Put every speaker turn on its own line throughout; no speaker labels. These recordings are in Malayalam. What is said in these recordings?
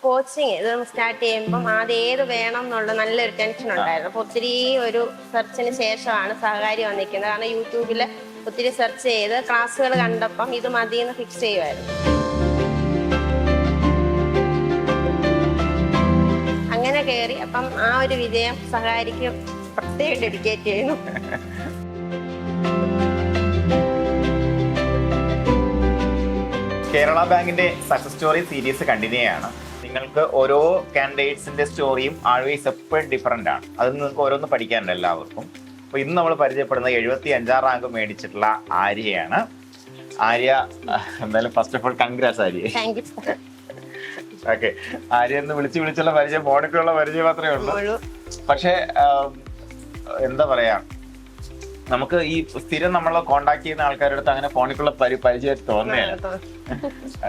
കോച്ചിങ് ഇത് സ്റ്റാർട്ട് ചെയ്യുമ്പം ആദ്യം ഏത് വേണം എന്നുള്ള നല്ലൊരു ടെൻഷൻ ഉണ്ടായിരുന്നു. അപ്പൊ ഒത്തിരി ഒരു സെർച്ചിന് ശേഷമാണ് സഹകാരി വന്നിരിക്കുന്നത്. കാരണം യൂട്യൂബിൽ ഒത്തിരി സെർച്ച് ചെയ്ത് ക്ലാസ്സുകൾ കണ്ടപ്പം ഇത് മതിയെന്ന് ഫിക്സ് ചെയ്യുമായിരുന്നു. അങ്ങനെ കയറി അപ്പം ആ ഒരു വിജയം സഹകാരിക്ക് പ്രത്യേകം ഡെഡിക്കേറ്റ് ചെയ്യുന്നു.
കേരള ബാങ്കിന്റെ സക്സസ് സ്റ്റോറി സീരീസ് കണ്ടിന്യൂ ആണ്. നിങ്ങൾക്ക് ഓരോ കാൻഡിഡേറ്റ്സിന്റെ സ്റ്റോറിയും ആൾവേസ് എപ്പോഴും ഡിഫറെന്റ് ആണ്. അത് നിങ്ങൾക്ക് ഓരോന്ന് പഠിക്കാനുണ്ട് എല്ലാവർക്കും. അപ്പോൾ ഇന്ന് നമ്മൾ പരിചയപ്പെടുന്നത് 75ാം റാങ്ക് മേടിച്ചിട്ടുള്ള ആര്യയാണ്. ആര്യ എന്തായാലും first of all congrats Arya. Okay, Arya എന്ന് വിളിച്ചുള്ള പരിചയം മോണിക്കുള്ള പരിചയം മാത്രമേ ഉള്ളൂ. പക്ഷേ എന്താ പറയാ, നമുക്ക് ഈ സ്ഥിരം നമ്മളെ കോണ്ടാക്ട് ചെയ്യുന്ന ആൾക്കാരുടെ അടുത്ത് അങ്ങനെ ഫോണിക്കുള്ള പരിചയം തോന്നുകയാണ്.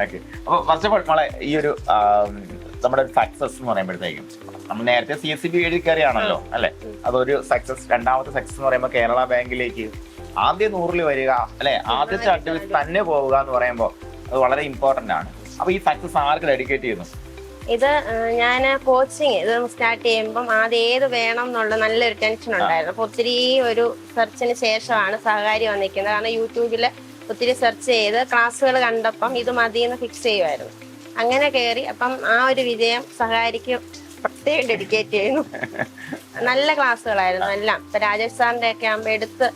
ഓക്കെ, അപ്പൊ ഫസ്റ്റ് ഓഫ് ഓൾ നമ്മളെ ഈ ഒരു നമ്മുടെ സക്സസ് എന്ന് പറയുമ്പോഴത്തേക്കും നമ്മൾ നേരത്തെ CSCB എഴുതി കയറിയാണല്ലോ അല്ലെ, അതൊരു സക്സസ്. രണ്ടാമത്തെ സക്സസ് എന്ന് പറയുമ്പോൾ കേരള ബാങ്കിലേക്ക് ആദ്യ 100ൽ വരിക അല്ലെ, ആദ്യത്തെ അഡ്വൈസ് തന്നെ പോവുക എന്ന് പറയുമ്പോൾ അത് വളരെ ഇമ്പോർട്ടന്റ് ആണ്. അപ്പൊ ഈ സക്സസ് ആർക്ക് ഡെഡിക്കേറ്റ് ചെയ്യുന്നു?
ഇത് ഞാൻ കോച്ചിങ് ഇത് സ്റ്റാർട്ട് ചെയ്യുമ്പം ആദ്യം ഏത് വേണം എന്നുള്ള നല്ലൊരു ടെൻഷൻ ഉണ്ടായിരുന്നു. അപ്പൊ ഒത്തിരി ഒരു സെർച്ചിന് ശേഷമാണ് സഹകാരി വന്നിരിക്കുന്നത്. കാരണം യൂട്യൂബിൽ ഒത്തിരി സെർച്ച് ചെയ്ത് ക്ലാസ്സുകൾ കണ്ടപ്പം ഇത് മതിയെന്ന് ഫിക്സ് ചെയ്യുമായിരുന്നു. അങ്ങനെ കയറി അപ്പം ആ ഒരു വിജയം സഹകാരിക്ക് പ്രത്യേകം ഡെഡിക്കേറ്റ് ചെയ്യുന്നു. നല്ല ക്ലാസ്സുകളായിരുന്നു എല്ലാം. ഇപ്പൊ രാജേഷ് സാറിന്റെ ഒക്കെ ആകുമ്പോൾ എടുത്ത്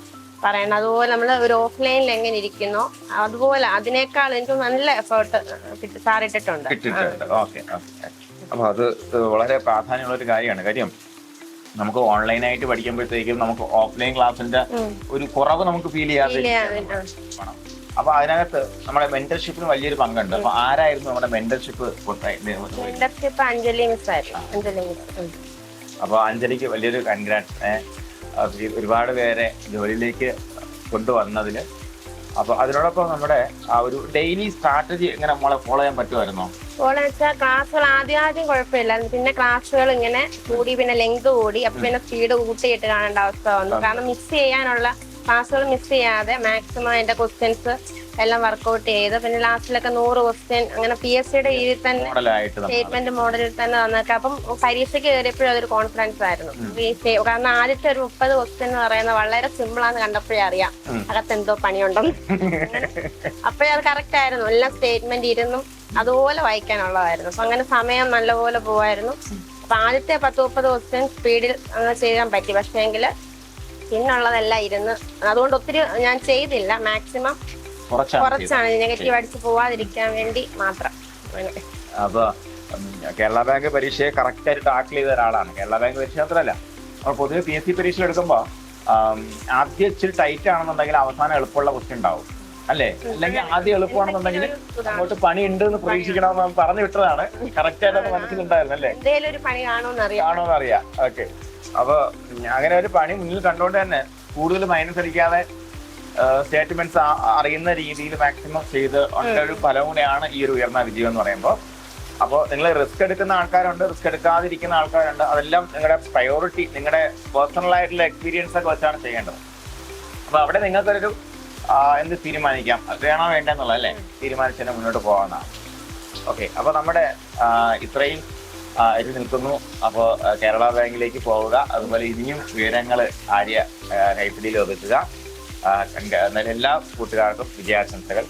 പറയണം. അതുപോലെ നമ്മൾ ഒരു ഓഫ്ലൈനിൽ എങ്ങനെ ഇരിക്കുന്നോ അതുപോലെ അതിനേക്കാൾ എനിക്ക് നല്ല എഫേർട്ട് സാറിട്ടിട്ടുണ്ട്.
അപ്പൊ അത് വളരെ പ്രാധാന്യമുള്ള ഒരു കാര്യമാണ്. കാര്യം നമുക്ക് ഓൺലൈനായിട്ട് പഠിക്കുമ്പോഴത്തേക്കും നമുക്ക് ഓഫ്ലൈൻ ക്ലാസ്സിന്റെ ഒരു കുറവ് നമുക്ക് ഫീൽ ചെയ്യാതെ. അപ്പൊ അതിനകത്ത് നമ്മുടെ മെന്റർഷിപ്പിന് വലിയൊരു പങ്കുണ്ട്. അപ്പൊ ആരായിരുന്നു നമ്മുടെ മെന്റർഷിപ്പ്?
അഞ്ജലി മിസ് ആയിരുന്നു.
അപ്പൊ അഞ്ജലിക്ക് വലിയൊരു കൺഗ്രാറ്റ്സ്. ഒരുപാട് പേരെ ജോലിയിലേക്ക് കൊണ്ടുവന്നതിൽ. അപ്പൊ അതിനോടൊപ്പം നമ്മുടെ ആ ഒരു ഡെയിലി സ്ട്രാറ്റജി എങ്ങനെ നമ്മളെ ഫോളോ ചെയ്യാൻ പറ്റുമായിരുന്നോ?
ഫോളോ വെച്ചാൽ ക്ലാസ്സുകൾ ആദ്യം കുഴപ്പമില്ലായിരുന്നു. പിന്നെ ക്ലാസ്സുകൾ ഇങ്ങനെ കൂടി, പിന്നെ ലെങ്ത് കൂടി, അപ്പൊ പിന്നെ സ്പീഡ് കൂട്ടിയിട്ട് കാണേണ്ട അവസ്ഥ വന്നു. കാരണം മിസ് ചെയ്യാനുള്ള ക്ലാസ്സുകൾ മിസ് ചെയ്യാതെ മാക്സിമം അതിന്റെ ക്വസ്റ്റ്യൻസ് എല്ലാം വർക്ക്ഔട്ട് ചെയ്ത് പിന്നെ ലാസ്റ്റിലൊക്കെ 100 ക്വസ്റ്റ്യൻ അങ്ങനെ PSCയുടെ രീതിയിൽ തന്നെ സ്റ്റേറ്റ്മെന്റ് മോഡലിൽ തന്നെ തന്നൊക്കെ. അപ്പം പരീക്ഷയ്ക്ക് കയറിയപ്പോഴും അതൊരു കോൺഫിഡൻസ് ആയിരുന്നു. കാരണം ആദ്യത്തെ ഒരു 30 ക്വസ്റ്റ്യൻ എന്ന് പറയുന്നത് വളരെ സിമ്പിൾ ആണെന്ന് കണ്ടപ്പോഴേ അറിയാം അകത്തെന്തോ പണിയുണ്ടെന്ന്. അപ്പോഴേ അത് കറക്റ്റ് ആയിരുന്നു. എല്ലാം സ്റ്റേറ്റ്മെന്റ് ഇരുന്നും അതുപോലെ വായിക്കാനുള്ളതായിരുന്നു. അപ്പൊ അങ്ങനെ സമയം നല്ലപോലെ പോവായിരുന്നു. അപ്പൊ ആദ്യത്തെ 10-30 ക്വസ്റ്റ്യൻ സ്പീഡിൽ അങ്ങനെ ചെയ്യാൻ പറ്റി. പക്ഷേങ്കിൽ പിന്നുള്ളതെല്ലാം ഇരുന്ന് അതുകൊണ്ട് ഒത്തിരി ഞാൻ ചെയ്തില്ല. മാക്സിമം കുറച്ചാണ് നെഗറ്റീവ് അടിച്ച് പോവാതിരിക്കാൻ വേണ്ടി മാത്രം.
അപ്പൊ കേരള ബാങ്ക് പരീക്ഷയെ കറക്റ്റ് ആയിട്ട് ടാക്കിൾ ചെയ്ത ഒരാളാണ്. കേരള ബാങ്ക് പരീക്ഷ മാത്രമല്ല, നമ്മൾ പൊതുവെ PSC പരീക്ഷ എടുക്കുമ്പോൾ ആദ്യം ഇച്ചിരി ടൈറ്റ് ആണെന്നുണ്ടെങ്കിൽ അവസാനം എളുപ്പമുള്ള ക്വസ്റ്റ്യൻ ഉണ്ടാവും അല്ലേ? അല്ലെങ്കിൽ ആദ്യം എളുപ്പമാണെന്നുണ്ടെങ്കിൽ അങ്ങോട്ട് പണി ഉണ്ട് എന്ന് പ്രതീക്ഷിക്കണമെന്ന് പറഞ്ഞു വിട്ടതാണ്. കറക്റ്റ് ആയിട്ട് മനസ്സിലുണ്ടായിരുന്നു അല്ലേ? കാണുമെന്ന് അറിയാം. ഓക്കെ, അപ്പൊ അങ്ങനെ ഒരു പണി മുന്നിൽ കണ്ടുകൊണ്ട് തന്നെ കൂടുതൽ മൈനസ് അടിക്കാതെ സ്റ്റേറ്റ്മെന്റ്സ് അറിയുന്ന രീതിയിൽ മാക്സിമം ചെയ്ത് ഒരു ഫലം കൂടെയാണ് ഈ ഒരു ഉയർന്ന വിജയം എന്ന് പറയുമ്പോൾ. അപ്പോൾ നിങ്ങൾ റിസ്ക് എടുക്കുന്ന ആൾക്കാരുണ്ട്, റിസ്ക് എടുക്കാതിരിക്കുന്ന ആൾക്കാരുണ്ട്. അതെല്ലാം നിങ്ങളുടെ പ്രയോറിറ്റി, നിങ്ങളുടെ പേഴ്സണൽ ആയിട്ടുള്ള എക്സ്പീരിയൻസ് ഒക്കെ വെച്ചാണ് ചെയ്യേണ്ടത്. അപ്പൊ അവിടെ നിങ്ങൾക്കൊരു എന്ത് തീരുമാനിക്കാം, അത് വേണോ വേണ്ടെന്നുള്ള അല്ലേ തീരുമാനിച്ചതിനെ മുന്നോട്ട് പോകാവുന്നതാണ്. ഓക്കെ, അപ്പൊ നമ്മുടെ ഇത്രയും ഇത് നിൽക്കുന്നു. അപ്പോൾ കേരള ബാങ്കിലേക്ക് പോവുക. അതുപോലെ ഇനിയും വിവരങ്ങൾ ആര്യ കൈപ്പിടിയിൽ ഒതുക്കുക. എല്ലാ കൂട്ടുകാർക്കും വിജയാശംസകൾ.